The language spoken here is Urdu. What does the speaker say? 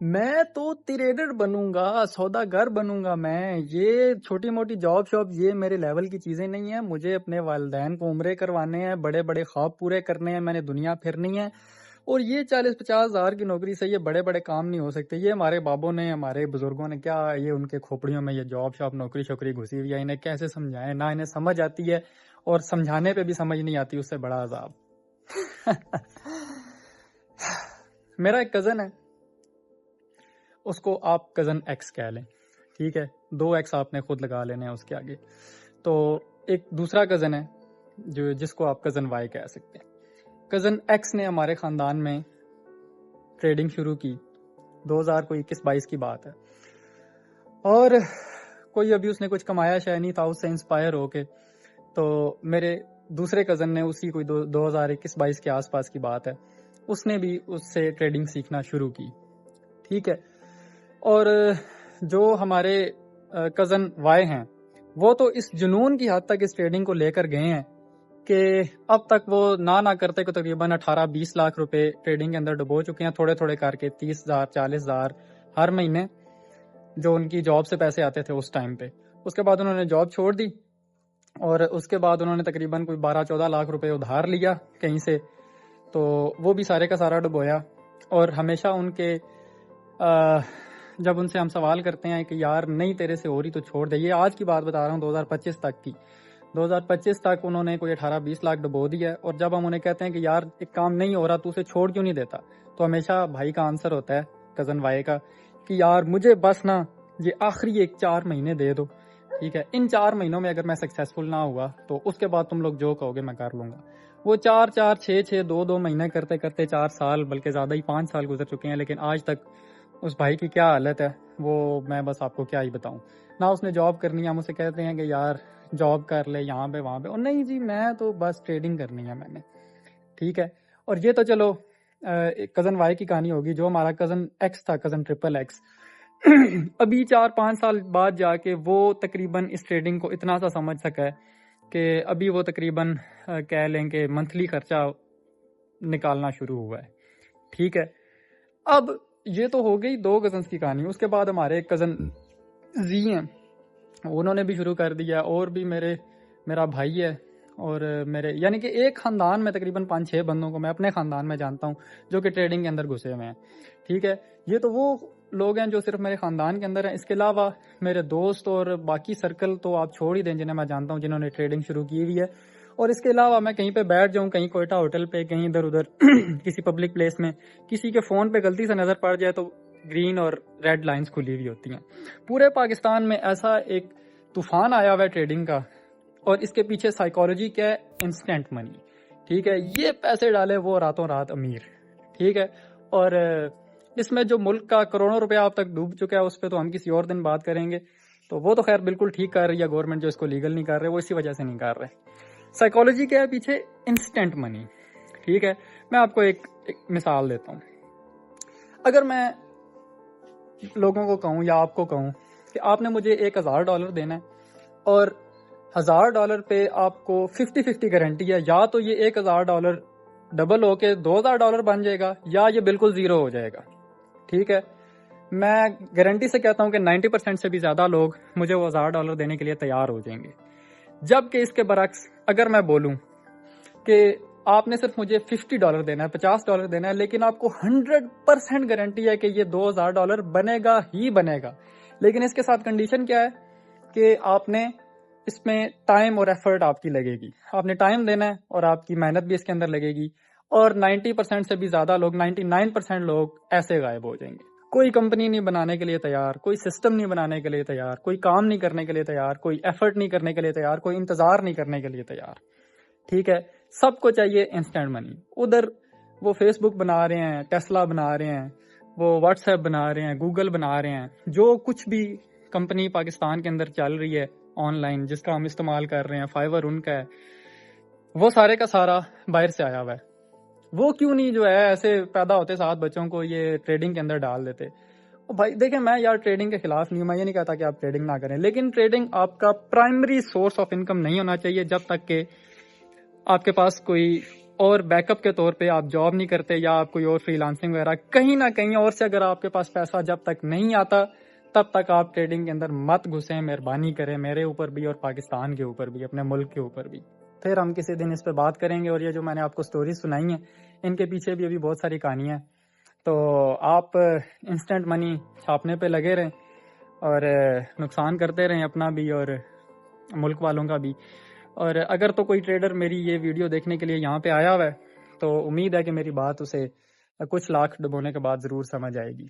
میں تو ٹریڈر بنوں گا، سوداگر بنوں گا میں. یہ چھوٹی موٹی جاب شاپ یہ میرے لیول کی چیزیں نہیں ہیں. مجھے اپنے والدین کو عمرے کروانے ہیں، بڑے بڑے خواب پورے کرنے ہیں، میں نے دنیا پھرنی ہے. اور یہ 40-50 ہزار کی نوکری سے یہ بڑے بڑے کام نہیں ہو سکتے. یہ ہمارے بابوں نے، ہمارے بزرگوں نے کیا، یہ ان کے کھوپڑیوں میں یہ جاب شاپ نوکری شوکری گھسی ہوئی ہے. انہیں کیسے سمجھائیں؟ نہ انہیں سمجھ آتی ہے، اور سمجھانے پہ بھی سمجھ نہیں آتی، اس سے بڑا عذاب. میرا ایک کزن ہے، اس کو آپ کزن ایکس کہہ لیں، ٹھیک ہے؟ 2 ایکس آپ نے خود لگا لینے ہیں اس کے آگے. تو ایک دوسرا کزن ہے جس کو آپ کزن وائی کہہ سکتے ہیں. کزن ایکس نے ہمارے خاندان میں ٹریڈنگ شروع کی، 2021-22 کی بات ہے. اور کوئی ابھی اس نے کچھ کمایا شاید نہیں تھا، اس سے انسپائر ہو کے تو میرے دوسرے کزن نے اسی کوئی 2021-22 کے آس پاس کی بات ہے، اس نے بھی اس سے ٹریڈنگ سیکھنا شروع کی، ٹھیک ہے؟ اور جو ہمارے کزن وائے ہیں وہ تو اس جنون کی حد تک اس ٹریڈنگ کو لے کر گئے ہیں کہ اب تک وہ نہ کرتے کہ تقریباً 18-20 لاکھ روپے ٹریڈنگ کے اندر ڈبو چکے ہیں، تھوڑے تھوڑے کر کے 30,000 40,000 ہر مہینے جو ان کی جاب سے پیسے آتے تھے اس ٹائم پہ. اس کے بعد انہوں نے جاب چھوڑ دی، اور اس کے بعد انہوں نے تقریباً کوئی 12-14 لاکھ روپے ادھار لیا کہیں سے، تو وہ بھی سارے کا سارا ڈبویا. اور ہمیشہ ان کے جب ان سے ہم سوال کرتے ہیں کہ یار نہیں تیرے سے ہو رہی تو چھوڑ دے، یہ آج کی بات بتا رہا ہوں 2025 تک کی، 2025 تک انہوں نے کوئی 18-20 لاکھ ڈبو دیا ہے. اور جب ہم انہیں کہتے ہیں کہ یار ایک کام نہیں ہو رہا تو اسے چھوڑ کیوں نہیں دیتا، تو ہمیشہ بھائی کا آنسر ہوتا ہے کزن وائے کا کہ یار مجھے بس نا یہ آخری 4 مہینے دے دو، ٹھیک ہے؟ ان 4 مہینوں میں اگر میں سکسیسفل نہ ہوا تو اس کے بعد تم لوگ جو کہو گے میں کر لوں گا. وہ 4-4 6-6 2 مہینے کرتے کرتے 4 سال بلکہ زیادہ ہی 5 سال گزر چکے ہیں، لیکن آج تک اس بھائی کی کیا حالت ہے وہ میں بس آپ کو کیا ہی بتاؤں. نہ اس نے جاب کرنی ہے، ہم اسے کہتے ہیں کہ یار جاب کر لے یہاں پہ وہاں پہ، اور نہیں جی میں تو بس ٹریڈنگ کرنی ہے میں نے، ٹھیک ہے؟ اور یہ تو چلو کزن وائی کی کہانی ہوگی. جو ہمارا کزن ایکس تھا، کزن ٹرپل ایکس، ابھی 4-5 سال بعد جا کے وہ تقریباً اس ٹریڈنگ کو اتنا سا سمجھ سکا ہے کہ ابھی وہ تقریباً کہہ لیں کہ منتھلی خرچہ نکالنا شروع ہوا ہے، ٹھیک ہے؟ اب یہ تو ہو گئی 2 کزنس کی کہانی. اس کے بعد ہمارے ایک کزن زی ہیں، انہوں نے بھی شروع کر دیا. اور بھی میرا بھائی ہے، اور میرے یعنی کہ ایک خاندان میں تقریباً 5-6 بندوں کو میں اپنے خاندان میں جانتا ہوں جو کہ ٹریڈنگ کے اندر گھسے ہوئے ہیں، ٹھیک ہے؟ یہ تو وہ لوگ ہیں جو صرف میرے خاندان کے اندر ہیں. اس کے علاوہ میرے دوست اور باقی سرکل تو آپ چھوڑ ہی دیں جنہیں میں جانتا ہوں جنہوں نے ٹریڈنگ شروع کی ہوئی ہے. اور اس کے علاوہ میں کہیں پہ بیٹھ جاؤں، کہیں کوئٹہ ہوٹل پہ، کہیں ادھر ادھر کسی پبلک پلیس میں، کسی کے فون پہ غلطی سے نظر پڑ جائے تو گرین اور ریڈ لائنز کھلی ہوئی ہوتی ہیں. پورے پاکستان میں ایسا ایک طوفان آیا ہوا ہے ٹریڈنگ کا، اور اس کے پیچھے سائیکالوجی کیا ہے؟ انسٹنٹ منی، ٹھیک ہے؟ یہ پیسے ڈالے وہ راتوں رات امیر، ٹھیک ہے؟ اور اس میں جو ملک کا کروڑوں روپیہ اب تک ڈوب چکا ہے اس پہ تو ہم کسی اور دن بات کریں گے. تو وہ تو خیر بالکل ٹھیک کر رہی ہے گورنمنٹ جو اس کو لیگل نہیں کر رہے، وہ اسی وجہ سے نہیں کر رہے. سائیکالوجی کیا ہے پیچھے؟ انسٹنٹ منی، ٹھیک ہے؟ میں آپ کو ایک مثال دیتا ہوں. اگر میں لوگوں کو کہوں یا آپ کو کہوں کہ آپ نے مجھے $1,000 دینا ہے، اور $1,000 پہ آپ کو 50-50 گارنٹی ہے، یا تو یہ $1,000 ڈبل ہو کے $2,000 بن جائے گا، یا یہ بالکل زیرو ہو جائے گا، ٹھیک ہے؟ میں گارنٹی سے کہتا ہوں کہ 90% سے بھی زیادہ لوگ مجھے وہ $1,000 دینے کے لیے تیار ہو جائیں گے. جبکہ اس کے برعکس اگر میں بولوں کہ آپ نے صرف مجھے $50 دینا ہے، $50 دینا ہے، لیکن آپ کو 100% گارنٹی ہے کہ یہ $2,000 بنے گا ہی بنے گا، لیکن اس کے ساتھ کنڈیشن کیا ہے کہ آپ نے اس میں ٹائم اور ایفرٹ آپ کی لگے گی، آپ نے ٹائم دینا ہے اور آپ کی محنت بھی اس کے اندر لگے گی. اور 90% سے بھی زیادہ لوگ، 99% لوگ ایسے غائب ہو جائیں گے. کوئی کمپنی نہیں بنانے کے لیے تیار، کوئی سسٹم نہیں بنانے کے لیے تیار، کوئی کام نہیں کرنے کے لیے تیار، کوئی ایفرٹ نہیں کرنے کے لیے تیار، کوئی انتظار نہیں کرنے کے لیے تیار، ٹھیک ہے؟ سب کو چاہیے انسٹنٹ منی. ادھر وہ فیس بک بنا رہے ہیں، ٹیسلا بنا رہے ہیں، وہ واٹس ایپ بنا رہے ہیں، گوگل بنا رہے ہیں، جو کچھ بھی کمپنی پاکستان کے اندر چل رہی ہے آن لائن جس کا ہم استعمال کر رہے ہیں، فائیور ان کا ہے، وہ سارے کا سارا باہر سے آیا ہوا ہے. وہ کیوں نہیں جو ہے ایسے پیدا ہوتے 7 بچوں کو یہ ٹریڈنگ کے اندر ڈال دیتے؟ بھائی دیکھیں، میں یار ٹریڈنگ کے خلاف نہیں ہوں، میں یہ نہیں کہتا کہ آپ ٹریڈنگ نہ کریں، لیکن ٹریڈنگ آپ کا پرائمری سورس آف انکم نہیں ہونا چاہیے جب تک کہ آپ کے پاس کوئی اور بیک اپ کے طور پہ آپ جاب نہیں کرتے یا آپ کوئی اور فری لانسنگ وغیرہ کہیں نہ کہیں اور سے اگر آپ کے پاس پیسہ جب تک نہیں آتا تب تک آپ ٹریڈنگ کے اندر مت گھسیں. مہربانی کریں میرے اوپر بھی اور پاکستان کے اوپر بھی, اپنے ملک کے اوپر بھی. پھر ہم کسی دن اس پہ بات کریں گے. اور یہ جو میں نے آپ کو سٹوریز سنائی ہیں ان کے پیچھے بھی ابھی بہت ساری کہانیاں ہیں. تو آپ انسٹنٹ منی چھاپنے پہ لگے رہیں اور نقصان کرتے رہیں اپنا بھی اور ملک والوں کا بھی. اور اگر تو کوئی ٹریڈر میری یہ ویڈیو دیکھنے کے لیے یہاں پہ آیا ہوا ہے تو امید ہے کہ میری بات اسے کچھ لاکھ ڈبونے کے بعد ضرور سمجھ آئے گی.